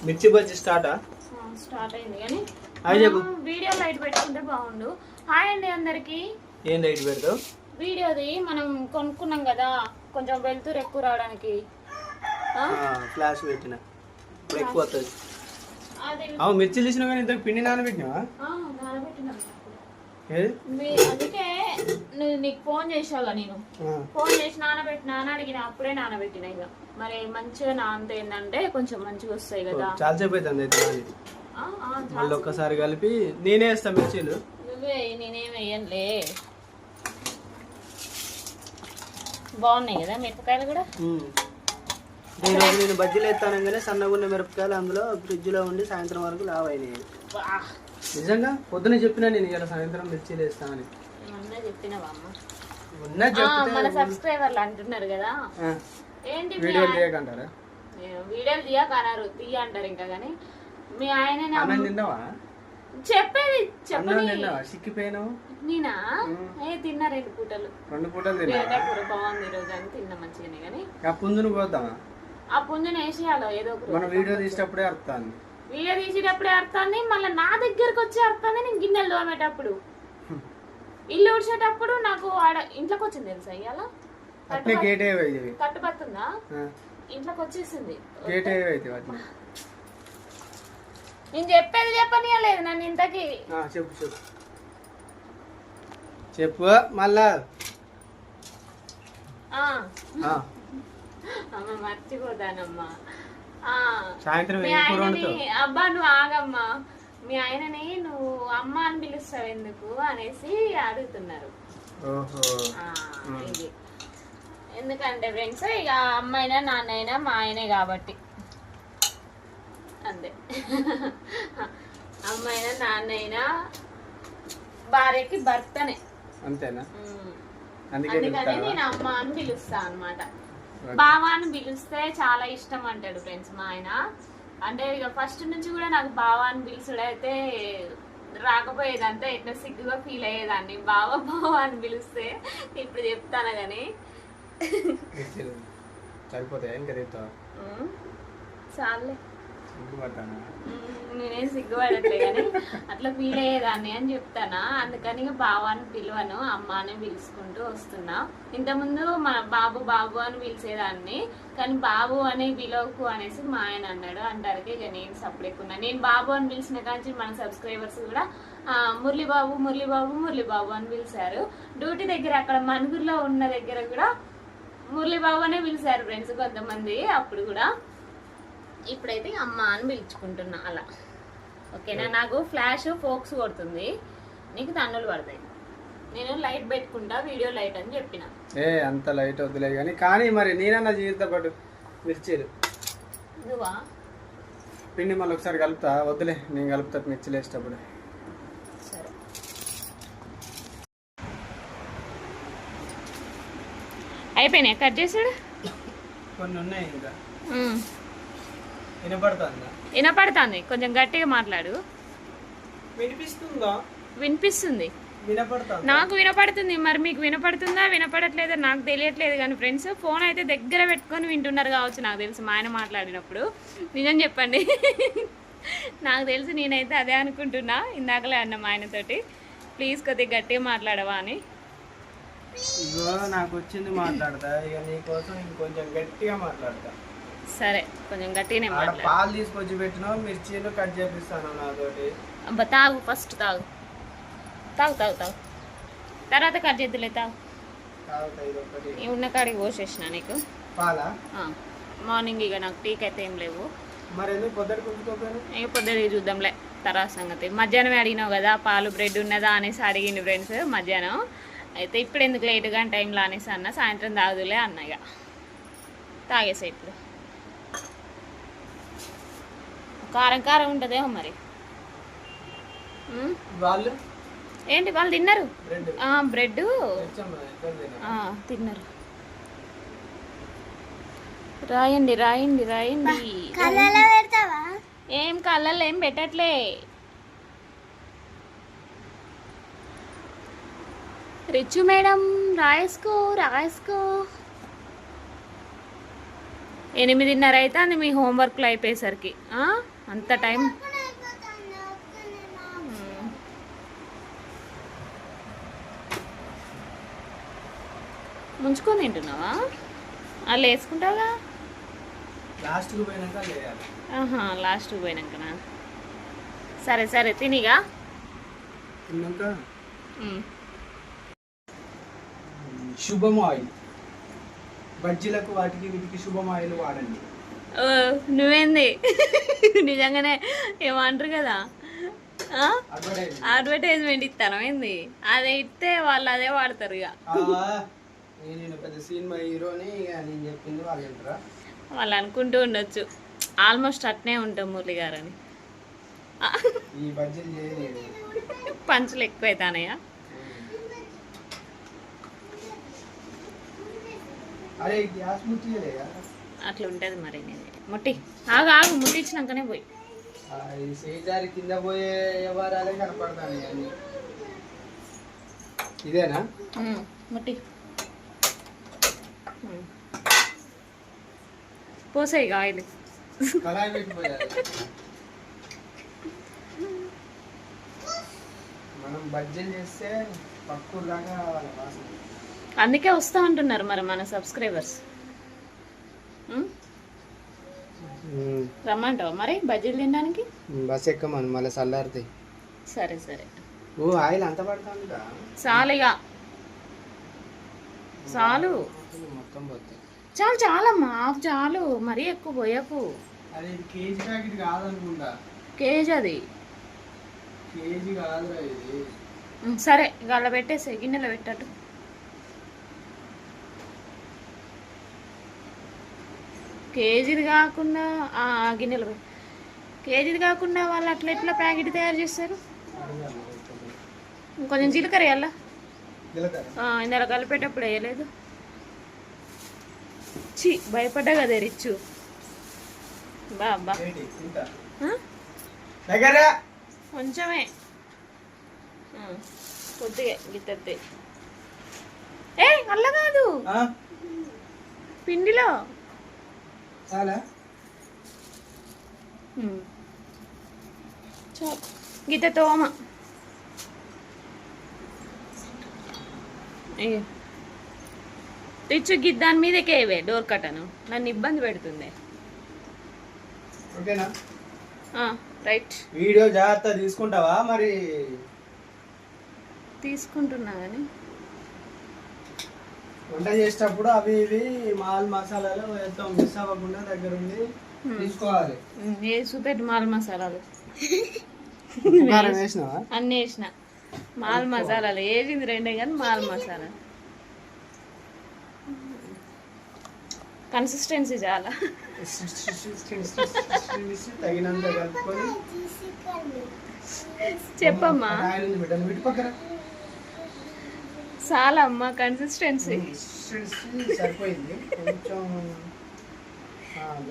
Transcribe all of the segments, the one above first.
మిర్చి బజ్జీ స్టార్ట్ అయింది కానీ హాయ్ చెప్పు. వీడియో లైట్ పెట్టుకుంటే బాగుండు. హాయ్ అండి అందరికి. ఏం లైట్ పెడతావు? వీడియోది మనం కొనుక్కున్నాం కదా, కొంచెం వెళ్తురు ఎక్కువ రావడానికి ఫ్లాష్ పెట్టిన ఇప్పుడు ఎక్కువ వస్తుంది. మిర్చి తీసినా కానీ ఇంతకు పిండి నానబెట్టినావా? నానబెట్టినా. ఏది అందుకే నీకు ఫోన్ చేసాగా, నేను ఫోన్ చేసి నానబెట్టినా అని అడిగిన, అప్పుడే నానబెట్టిన. ఇక మరి మంచిగా నానతే ఏంటంటే కొంచెం మంచిగా వస్తాయి కదా. చాలా సేపు అవుతుంది అయితే మళ్ళీ ఒక్కసారి కలిపి నేనే వేస్తా మిర్చీలు. నువ్వే, నేనేం వేయనులే. బాగున్నాయి కదా మిరపకాయలు కూడా. ఈరోజు నేను బజ్జీలు ఎత్తానంగానే సన్నగా ఉన్న మిరపకాయలు అందులో ఫ్రిడ్జ్ లో ఉండి సాయంత్రం వరకు లావ్ అయినాయి. నిజంగా పొద్దున చెప్పినా నేను ఇలా సాయంత్రం మిర్చీలు వేస్తానని. మన సబ్స్క్రైబర్లు అంటున్నారు కదా, ఏంటి వీడియోలు తీయకంటారా? వీడియోలు తీయకన్నారు, తీయ అంటారు ఇంకా. కానీ మీ ఆయన తిన్నావా? చెప్పేది చెప్పండి. సిక్కిపోయినావు. నేనా? తిన్నా 2 పూటలు. 2 పూటలు తిన్నా. కూర బాగుంది ఈ రోజు అని తిన్నా మంచిగానే. కానీ ఆ పుంజును పోద్దామా? ఆ పుంజును వేసేయాలో ఏదో ఒక. మన వీడియో తీసేటప్పుడే అర్థాన్ని, వీడియో తీసేటప్పుడే అర్థాన్ని, మళ్ళీ నా దగ్గరకు వచ్చి అర్థాన్ని. నేను గిన్నెలు తోమేటప్పుడు, ఇల్లు ఉడిచేటప్పుడు నాకు ఆడ ఇంట్లోకి వచ్చింది తెలుసా. ఇవాళ కట్టుబడుతుందా? ఇంట్లోకి వచ్చేసింది. నేను చెప్పేది చెప్పనియలేదు నన్ను ఇంతకి. చెప్పు చెప్పు చెప్పు మళ్ళా. అమ్మ మర్చిపోతానమ్మా. సాయంత్రం అబ్బా నువ్వు ఆగమ్మా. మీ ఆయనని నువ్వు అమ్మ అని పిలుస్తావు ఎందుకు అనేసి అడుగుతున్నారు. ఇది ఎందుకంటే ఫ్రెండ్స్, ఇక అమ్మైనా నాన్నైనా మా ఆయనే కాబట్టి అంతే. అమ్మైనా నాన్నైనా భార్యకి భర్తనే, అంతేనా? అందుకని నేను అమ్మ అని పిలుస్తా అన్నమాట. బావ అని పిలిస్తే చాలా ఇష్టం అంటాడు ఫ్రెండ్స్ మా ఆయన. అంటే ఇక ఫస్ట్ నుంచి కూడా నాకు బావ అని పిలుచుడైతే రాకపోయేది. అంతా ఎట్లా సిగ్గుగా ఫీల్ అయ్యేదాన్ని బావ బావ అని పిలిస్తే. ఇప్పుడు చెప్తాను కానీ చాలే, నేనేం సిగ్గుపడట్లే కానీ అట్లా ఫీల్ అయ్యేదాన్ని అని చెప్తానా. అందుకని బావ అని పిలువను, అమ్మ అని పిలుచుకుంటూ వస్తున్నా. ఇంతకుముందు మన బాబు బాబు అని పిలిచేదాన్ని, కానీ బాబు అని పిలవకు అనేసి మా ఆయన అన్నాడు. అంటారికి ఇక నేను సపరేట్కున్నా. నేను బాబు అని పిలిచిన కానీ మన సబ్స్క్రైబర్స్ కూడా మురళిబాబు మురళిబాబు మురళిబాబు అని పిలిచారు. డ్యూటీ దగ్గర అక్కడ మనుగురులో ఉన్న దగ్గర కూడా మురళిబాబు అనే పిలిచారు ఫ్రెండ్స్ కొంతమంది అప్పుడు కూడా. ఇప్పుడైతే అమ్మ అని పిలుచుకుంటున్నా అలా. ఓకేనా? నాకు ఫ్లాష్ ఫోక్స్ కొడుతుంది, నీకు తన్నులు పడతాయి. నేను లైట్ పెట్టుకుంటా, వీడియో లైట్ అని చెప్పిన. అంత లైట్ వద్దులే కానీ. కానీ మరి నేనన్నా జీవిత పాటు మిర్చీలు నువ్వా పిండి మళ్ళీ ఒకసారి కలుపుతా. వద్దులే, నేను కలుపుతా మిర్చిలు వేసేటప్పుడు. సరే, అయిపోయినాయి కట్ చేసాడు. కొన్ని ఉన్నాయి ఇంకా. వినపడుతుంది, కొంచెం గట్టిగా మాట్లాడు. వినిపిస్తుందా? వినిపిస్తుంది, నాకు వినపడుతుంది. మరి మీకు వినపడుతుందా వినపడట్లేదా నాకు తెలియట్లేదు. కానీ ఫ్రెండ్స్ ఫోన్ అయితే దగ్గర పెట్టుకొని వింటున్నారు కావచ్చు నాకు తెలుసు మా ఆయన మాట్లాడినప్పుడు. నిజం చెప్పండి, నాకు తెలిసి నేనైతే అదే అనుకుంటున్నా. ఇందాకలే అన్న మా ఆయనతోటి, ప్లీజ్ కొద్దిగా గట్టిగా మాట్లాడవా అని. నాకు వచ్చింది మాట్లాడతా, ఇక నీకోసం ఇంకొంచెం గట్టిగా మాట్లాడతా. సరే, కొంచెం గట్టిగానే మాట్లాడు. పాలు తీసుకొచ్చి పెట్టినా మిర్చీలు కట్ చేపిస్తాను నాతోటి. అబ్బా తాగు, ఫస్ట్ తాగు తాగు తాగు తాగు, తర్వాత కట్ చేద్దులే. తాగు, ఉన్న కాడికి పోసేసిన నీకు పాలా. మార్నింగ్ ఇక నాకు టీకి అయితే ఏం లేవు. మరి ఇక పొద్దున చూద్దాంలే తర్వాత సంగతి. మధ్యాహ్నం అడిగినావు కదా పాలు బ్రెడ్ ఉన్నదా అనేసి అడిగింది ఫ్రెండ్స్ మధ్యాహ్నం. అయితే ఇప్పుడు ఎందుకు లేటుగా టైంలో అనేసి అన్న, సాయంత్రం తాగుదులే అన్న. ఇక తాగేసా. ఇప్పుడు కారం కారం ఉంటుందేమో మరి. ఏంటి వాళ్ళు తిన్నారు? బ్రెడ్ తిన్నారు. రాయండి రాయండి రాయండి. ఏం కళ్ళల్లో ఏం పెట్టట్లే. రిచ్చు మేడం రాయేసుకో రాయేసుకో. 8:30 అవుతుంది మీ హోంవర్క్లు అయిపోయేసరికి. అంత టైం. ముంచుకొని తింటున్నావా? అలా వేసుకుంటావుగా. లాస్ట్కి పోయినాక వేయాలి. ఆహా, లాస్ట్కి పోయినాకనా? సరే సరే తినిగా. తిన్నాక శుభం ఆయిల్, బజ్జీలకు వాటికి వీటికి శుభం ఆయిల్ వాడండి. నువ్వేంది నిజంగానే ఏమంటారు కదా, అడ్వర్టైజ్మెంట్ ఇస్తాను ఏంది? అదే ఇస్తే వాళ్ళు అదే వాడతారు. ఇక నేను పెద్ద సినిమా హీరోని, ఇక నేను చెప్పింది వాళ్ళు వింటారా? వాళ్ళు అనుకుంటూ ఉండొచ్చు ఆల్మోస్ట్ అట్నే ఉంటాం మురళి గారు అని. ఈ బజ్జీలు చేయలేదు, పంచులు ఎక్కువైతానయా? అరే గ్యాస్ ముట్టియలేదా? అట్లా ఉంటుంది మరి. నేను ముట్టి ఆగు ఆగు, ముట్టించినాకనే పోయి. ఈ సేజారి కింద పోయే వ్యవహారాలే కనపడతాను అన్ని. ఇదేనా ముట్టి పోసాయి ఆయిల్. కళాయి పెట్టిపోయారు. మనం బజ్జీలు చేస్తే పక్కూరు దాకా రావాలి వాసన. అందుకే వస్తా అంటున్నారు మరి మన సబ్స్క్రైబర్స్. రమ్మంటావా మరి బజ్జీలు తినడానికి? బస్ ఎక్కమని మళ్ళీ చల్లారుతాయి. సరే సరే. ఓ ఆయిల్ అంత పడుతుందిగా? చాలుగా, చాలు మొత్తం పోతాయి. చాలు చాలమ్మా, ఆఫ్ చాలు, మరీ ఎక్కువ పోయకు. అది కేజీ ప్యాకెట్ కాదనుకుంటా. కేజీ అది, కేజీ కాదురా ఇది. సరే గల్ల పెట్టేసే, గిన్నెలో పెట్టట్టు. కేజీది కాకుండా గిన్నెలో పెట్టి, కేజీది కాకుండా వాళ్ళు అట్లా ఎట్లా ప్యాకెట్ తయారు చేస్తారు? కొంచెం జీలకర్ర వేయాలా? ఇందులో కలిపేటప్పుడు వేయలేదు. చి భయపడ్డా కదా రిచ్చు. బాబా కొంచెమే, కొద్దిగా గిత్తెత్తే. ఏ అల్ల కాదు, పిండిలో. చాలా గీత తోమ. రిచ్చు దాని మీదకే ఇవే డోర్ కట్టను, నన్ను ఇబ్బంది పెడుతుంది. ఓకేనా? రైట్. వీడియో జాగ్రత్త తీసుకుంటావా మరి? తీసుకుంటున్నా కానీ వంట చేసేటప్పుడు అవి ఇవి మాల్ మసాలాలు ఎంతో మిస్ అవ్వకుండా దగ్గర ఉండి తీసుకోవాలి. చూపెట్టు మాల్ మసాలాలు. వేసినావా? అన్నీ వేసిన మాల్ మసాలాలు, వేసింది రెండే కానీ మాల్ మసాలా. కన్సిస్టెన్సీ చాలా తగినంత కలుపుకొని చెప్పమ్మా. చాలా అమ్మా కన్సిస్టెన్సీ సరిపోయింది, కొంచెం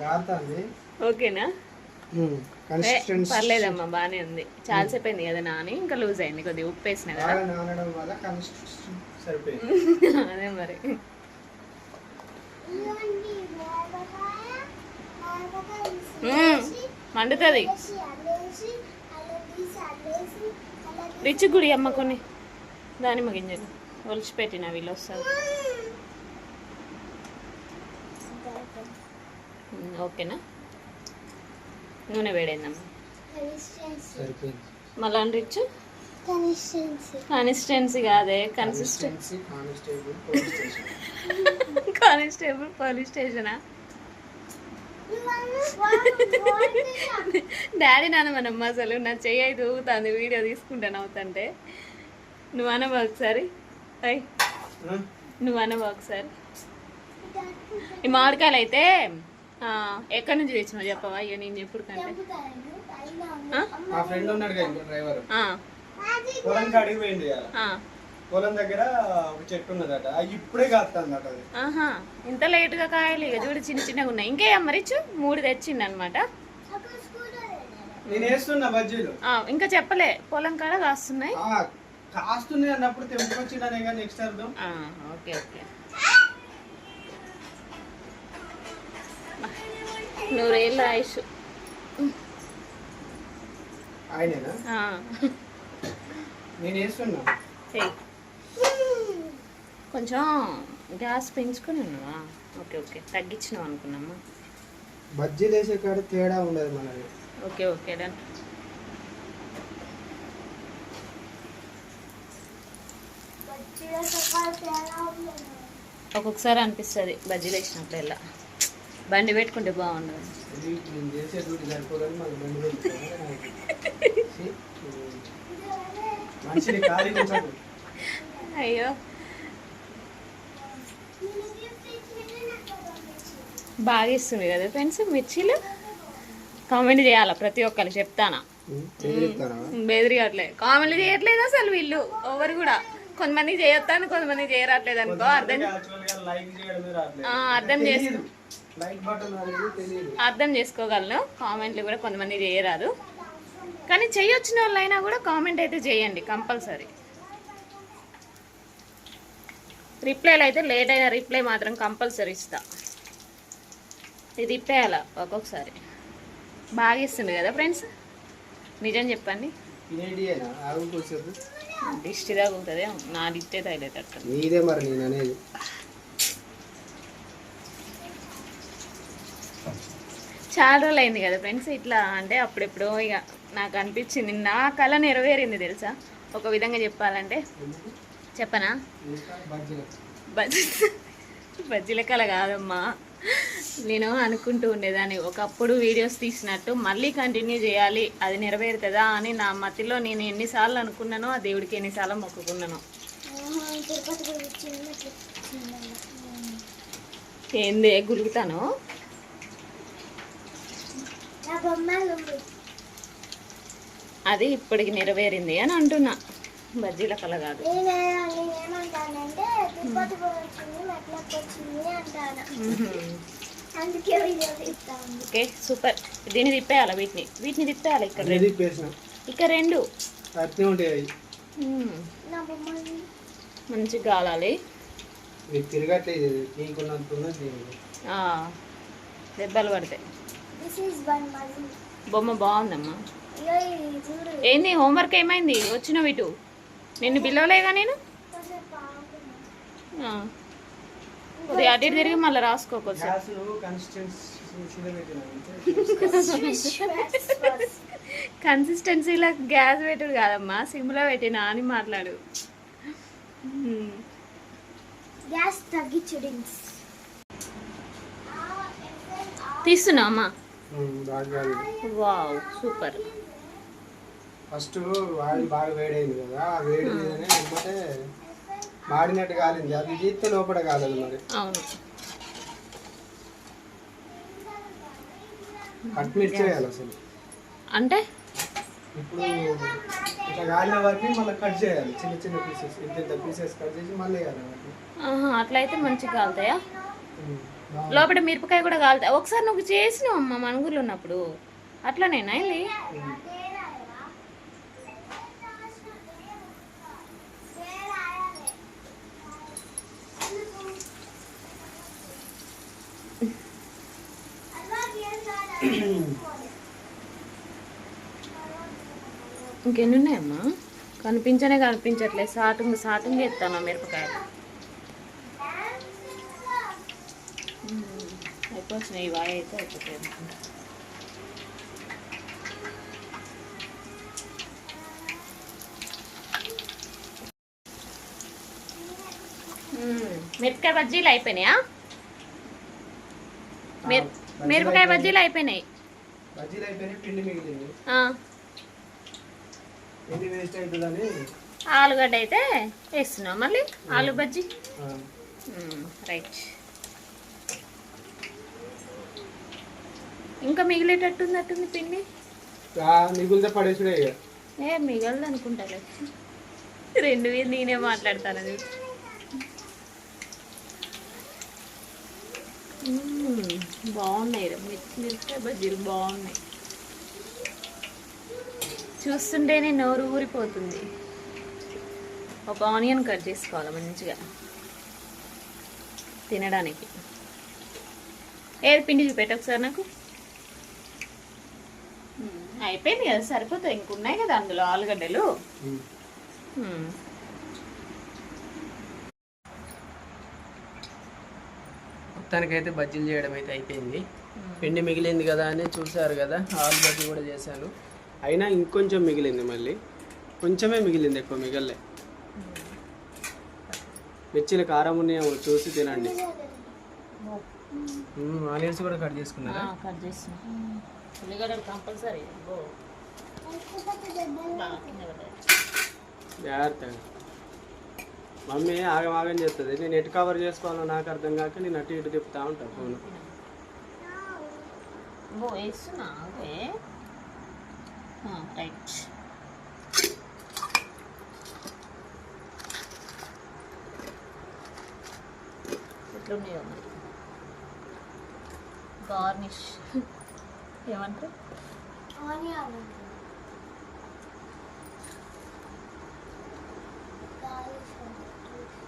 గారుతుంది. ఓకేనా? పర్లేదమ్మా, బానే ఉంది. చాలాసేపు అయింది కదా నాని, ఇంకా లూజ్ అయింది. కొద్దిగా ఉప్పు వేసిన కదా, అదే మరి. మండుతుంది. రిచ్ గుడి అమ్మ కొన్ని దానిమ్మ గింజలు ఒలిచిపెట్టిన వీళ్ళు వస్తారు. ఓకేనా? నూనె వేడైందమ్మా. మళ్ళా రిచ్ కాన్స్టిట్యున్సీ కాదే, కన్సిస్టెన్సీ. కానిస్టేబుల్ పోలీస్ స్టేషనా? డాడీ నాన్నమ్మనమ్మ అసలు నా చెయ్యి అయితే ఊగుతుంది వీడియో తీసుకుంటాను అవుతుంటే. నువ్వు అనవా ఒకసారి, అయ్ నువ్వు అనవా ఒకసారి. ఈ మామిడికాయలు అయితే ఎక్కడి నుంచి తెచ్చినావు చెప్పవా? అయ్యో నేను ఎప్పుడు కంటే మా ఫ్రెండ్ ఉన్నాడు కదా డ్రైవర్, పొలం కాడికి పోయింది కదా, పొలం దగ్గర ఒక చెట్టు ఉన్నదట, ఇప్పుడే కాస్తుందట. ఆహా, ఇంత లేట్ గా కాయలు ఇక చూడు చిన్న చిన్నగా ఉన్నాయి. ఇంకే మరిచ్చు 3 తెచ్చింది అనమాట. నేను వేస్తున్నా బజ్జీలు, ఇంకా చెప్పలే పొలం కాడ కాస్తున్నాయి. కాస్తున్నాయి అన్నప్పుడు తెంపుకొచ్చినానే కానీ నెక్స్ట్ అర్థం. Okay okay. నూరేళ్ళ ఆయుష్. ఆయనేనా? ఆ. నేను వేస్తున్నా. ఏయ్. కొంచెం గ్యాస్ పెంచుకొని ఉన్నావా? ఓకే ఓకే, తగ్గించినావు అనుకున్నామ్మా. బజ్జీలు వేసే కాడ తేడా ఉండదు మనది. Okay okay done. ఒక్కొక్కసారి అనిపిస్తుంది బజ్జీలు వేసినప్పుడు ఎలా బండి పెట్టుకుంటే బాగుండదు. నేను చేసే డ్యూటీ సరిపోదని మన బండి పెట్టుకోవాలి. మనిషిని ఖాళీ ఉంచదు. అయ్యో బాగా ఇస్తుంది కదా ఫ్రెండ్స్ మిర్చీలు. కామెంట్ చేయాలా ప్రతి ఒక్కరు చెప్తానా? బెదిరిగట్లే కామెంట్లు చేయట్లేదు అసలు వీళ్ళు ఎవరు కూడా. కొంతమంది చేయొత్తాను, కొంతమంది చేయరాట్లేదు అనుకో. అర్థం చేసుకోగలను. కామెంట్లు కూడా కొంతమంది చేయరాదు, కానీ చెయ్యొచ్చిన వాళ్ళైనా కూడా కామెంట్ అయితే చేయండి కంపల్సరీ. రిప్లైలు అయితే లేట్ అయినా రిప్లై మాత్రం కంపల్సరీ ఇస్తా. ఇది ఇప్పేయాల ఒక్కొక్కసారి. బాగా ఇస్తుంది కదా ఫ్రెండ్స్, నిజం చెప్పండి. దిష్టి దాకా ఉంటుంది, నా దిష్టే తగిలేటట్టు. నీదే మరి నేను అనేది. చాలా రోజులు అయింది కదా ఫ్రెండ్స్ ఇట్లా, అంటే అప్పుడెప్పుడో ఇక నాకు అనిపించింది, నా కళ నెరవేరింది తెలుసా. ఒక విధంగా చెప్పాలంటే చెప్పనా? బజ్జీల కళ కాదమ్మా. నేను అనుకుంటూ ఉండేదాన్ని ఒకప్పుడు వీడియోస్ తీసినట్టు మళ్ళీ కంటిన్యూ చేయాలి, అది నెరవేరుతుందా అని నా మతిలో నేను ఎన్నిసార్లు అనుకున్నానో, ఆ దేవుడికి ఎన్నిసార్లు మొక్కుకున్నాను. ఏంది గులుగుతాను? అది ఇప్పటికి నెరవేరింది అని అంటున్నా, బజ్జీల కళ కాదు. Okay super. దీన్ని తిప్పేయాలా? వీటిని తిప్పేయాలి. ఇక్కడ రెండు మంచిగా కాలాలి. దెబ్బలు పడతాయి. బొమ్మ బాగుందమ్మా. ఏంది హోంవర్క్ ఏమైంది? వచ్చినావు ఇటు, నిన్ను పిలవలేగా నేను. కొద్దిగా అటు తిరిగి మళ్ళీ రాసుకోవచ్చు. కన్సిస్టెన్సీలో గ్యాస్ పెట్టుడు కాదమ్మా, సిమ్లో పెట్టినా అని మాట్లాడు. తీస్తున్నా అమ్మా. Wow super. ఫస్ట్ ఆయిల్ బాగా వేడైంది కదా, ఆ వేడి మీదనే వెంబటే మాడినట్టు కాలింది, అది తీస్తే లోపల కాలేదు మరి. అవును, కట్ మిర్చి వేయాలి అసలు. అంటే ఇప్పుడు ఇట్లా కాలిన వాటిని మళ్ళీ కట్ చేయాలి, చిన్న చిన్న పీసెస్, ఇంత పీసెస్ కట్ చేసి మళ్ళీ వేయాలి వాటిని. అట్లయితే మంచిగా కాలుతాయా? లోపల మిరపకాయ కూడా కాలుతాయి. ఒకసారి నువ్వు చేసినావు అమ్మ మనుగులు ఉన్నప్పుడు, అట్లనేనా ఇది? ఇంకెన్ని ఉన్నాయమ్మా? కనిపించట్లేదు. సాటుంగా ఎత్తాను మిరపకాయలు. అయిపోతున్నాయి, ఈ వాయి అయితే అయిపోతాయి. మిరపకాయ బజ్జీలు అయిపోయినాయా? మిరపకాయ బజ్జీలు అయిపోయినాయి. పిండి మిగిలింది, పిండి వేస్ట్ అవుతుందని ఆలుగడ్డ అయితే వేస్తున్నాం మళ్ళీ. ఆలు బజ్జీ రైట్. ఇంకా మిగిలేటట్టుంది పిండి. మిగిలితే పడేసుడే. మిగలదు అనుకుంటాలే, రెండు వేలు నేనే మాట్లాడతాను. అది బాగున్నాయి మిరపకాయ బజ్జీలు, బాగున్నాయి. చూస్తుంటేనే నోరు ఊరిపోతుంది. ఒక ఆనియన్ కట్ చేసుకోవాలి మంచిగా తినడానికి. ఏది పిండి చూపెట్టు ఒకసారి నాకు. అయిపోయింది కదా, సరిపోతాయి. ఇంకున్నాయి కదా అందులో ఆలుగడ్డలు. మొత్తానికైతే బజ్జీలు చేయడం అయితే అయిపోయింది. పిండి మిగిలింది కదా అని చూసారు కదా, ఆలు బజ్జీ కూడా చేశాను. అయినా ఇంకొంచెం మిగిలింది, మళ్ళీ కొంచెమే మిగిలింది, ఎక్కువ మిగలే. మిర్చిలు కారం ఉన్నాయేమో చూసి తినండి. ఆనియన్స్ కూడా కట్ చేసుకున్నారా? కట్ చేసిన ఉల్లిగడ్డలు కంపల్సరీ. జాగ్రత్తగా. మమ్మీ ఆగం ఆగం చేస్తుంది. నేను ఎటు కవర్ చేసుకోవాలో నాకు అర్థం కాక నేను అటు ఇటు తిప్పుతా ఉంటాను ఫోన్. వేస్తున్నా ఓకే రైట్. ఎట్లున్నాయో మరి గార్నిష్ ఏమంటారు?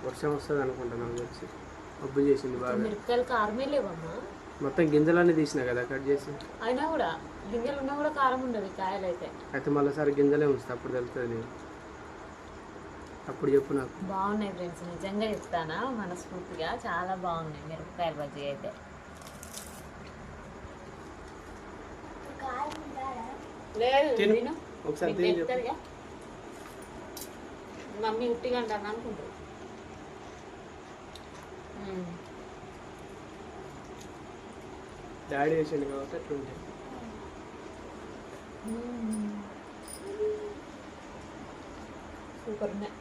వర్షం వస్తుంది అనుకుంటున్నాను. వచ్చి అబ్బు చేసింది బాగా. మిరపకాయలు కారమే లేవమ్మా. మొత్తం గింజలన్నీ తీసినా కదా కట్ చేసి. అయినా కూడా గింజలు ఉన్నా కూడా కారం ఉండదు కాయలు అయితే. అయితే మళ్ళీసారి గింజలే ఉంచుతా, అప్పుడు తెలుస్తుంది. నేను అప్పుడు చెప్పు నాకు. బాగున్నాయి ఫ్రెండ్స్, నిజంగా చెప్తానా మనస్ఫూర్తిగా చాలా బాగున్నాయి మిరపకాయల బజ్జీ అయితే. లేదు ఒకసారి మమ్మీ ఉట్టిగా అంటాను అనుకుంటారు. డాడీ వేసిండు కాబట్టి అట్లుంటాయి. సూపర్ ఉన్నాయి.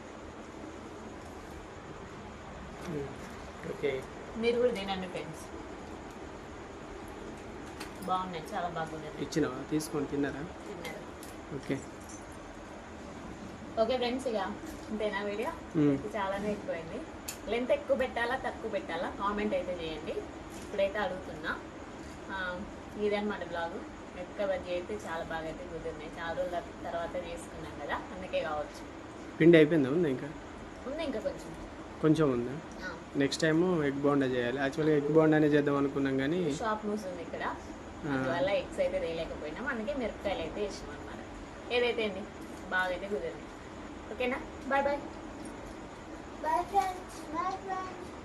ఓకే, మీరు కూడా తినండి ఫ్రెండ్స్, బాగున్నాయి, చాలా బాగున్నాయి. ఇచ్చినావా? తీసుకొని తిన్నారా? తిన్నారు. ఓకే ఓకే ఫ్రెండ్స్, ఇక ఇంతేనా వీడియో? చాలానే ఎక్కువైంది. లెంత్ ఎక్కువ పెట్టాలా తక్కువ పెట్టాలా కామెంట్ అయితే చేయండి. ఇప్పుడైతే అడుగుతున్నా. ఇదన్నమాట బ్లాగు. మిరపకాయ బజ్జీ అయితే చాలా బాగా అయితే కుదిరినాయి. చాలా రోజుల తర్వాత చేసుకున్నాం కదా, అందుకే కావచ్చు. పిండి అయిపోయిందా? ఉందా ఇంకా? ఉంది ఇంకా కొంచెం కొంచెం ఉందా? నెక్స్ట్ టైము ఎగ్ బోండా చేయాలి. యాక్చువల్గా ఎగ్ బోండానే చేద్దాం అనుకున్నాం కానీ షాప్ మూసి ఉంది ఇక్కడ, అందువల్ల ఎగ్స్ అయితే వేయలేకపోయినాం. అందుకే మిరపకాయలు అయితే వేసాం అనమాట. ఏదైతే అండి బాగా అయితే కుదిరింది. ఓకేనా? Bye bye. Bye friends. Bye friends.